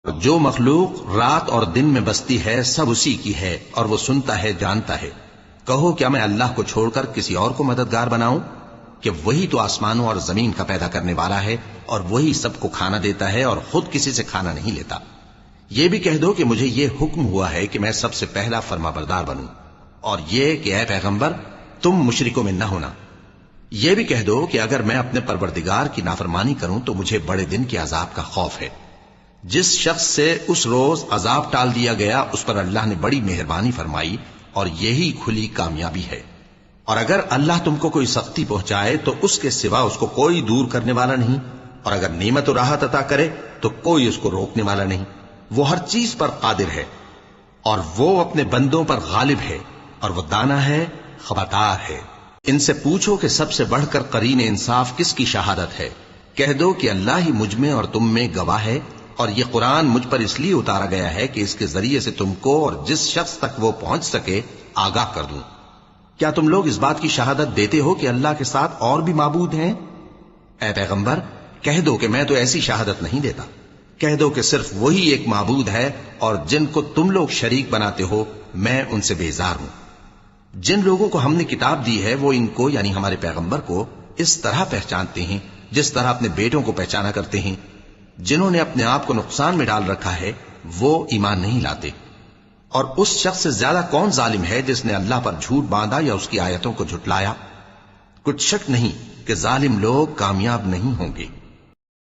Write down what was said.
جو مخلوق رات اور دن میں بستی ہے سب اسی کی ہے اور وہ سنتا ہے جانتا ہے۔ کہو کیا میں اللہ کو چھوڑ کر کسی اور کو مددگار بناؤں کہ وہی تو آسمانوں اور زمین کا پیدا کرنے والا ہے اور وہی سب کو کھانا دیتا ہے اور خود کسی سے کھانا نہیں لیتا۔ یہ بھی کہہ دو کہ مجھے یہ حکم ہوا ہے کہ میں سب سے پہلا فرما بردار بنوں، اور یہ کہ اے پیغمبر تم مشرکوں میں نہ ہونا۔ یہ بھی کہہ دو کہ اگر میں اپنے پروردگار کی نافرمانی کروں تو مجھے بڑے دن کے عذاب کا خوف ہے۔ جس شخص سے اس روز عذاب ٹال دیا گیا اس پر اللہ نے بڑی مہربانی فرمائی اور یہی کھلی کامیابی ہے۔ اور اگر اللہ تم کو کوئی سختی پہنچائے تو اس کے سوا اس کو کوئی دور کرنے والا نہیں، اور اگر نعمت و راحت عطا کرے تو کوئی اس کو روکنے والا نہیں۔ وہ ہر چیز پر قادر ہے اور وہ اپنے بندوں پر غالب ہے، اور وہ دانا ہے خبردار ہے۔ ان سے پوچھو کہ سب سے بڑھ کر قرین انصاف کس کی شہادت ہے؟ کہہ دو کہ اللہ ہی مجھ میں اور تم میں گواہ ہے، اور یہ قرآن مجھ پر اس لیے اتارا گیا ہے کہ اس کے ذریعے سے تم کو اور جس شخص تک وہ پہنچ سکے آگاہ کر دوں۔ کیا تم لوگ اس بات کی شہادت دیتے ہو کہ اللہ کے ساتھ اور بھی معبود ہیں؟ اے پیغمبر کہہ دو کہ میں تو ایسی شہادت نہیں دیتا۔ کہہ دو کہ صرف وہی ایک معبود ہے، اور جن کو تم لوگ شریک بناتے ہو میں ان سے بیزار ہوں۔ جن لوگوں کو ہم نے کتاب دی ہے وہ ان کو یعنی ہمارے پیغمبر کو اس طرح پہچانتے ہیں جس طرح اپنے بیٹوں کو پہچانا کرتے ہیں۔ جنہوں نے اپنے آپ کو نقصان میں ڈال رکھا ہے وہ ایمان نہیں لاتے۔ اور اس شخص سے زیادہ کون ظالم ہے جس نے اللہ پر جھوٹ باندھا یا اس کی آیتوں کو جھٹلایا؟ کچھ شک نہیں کہ ظالم لوگ کامیاب نہیں ہوں گے۔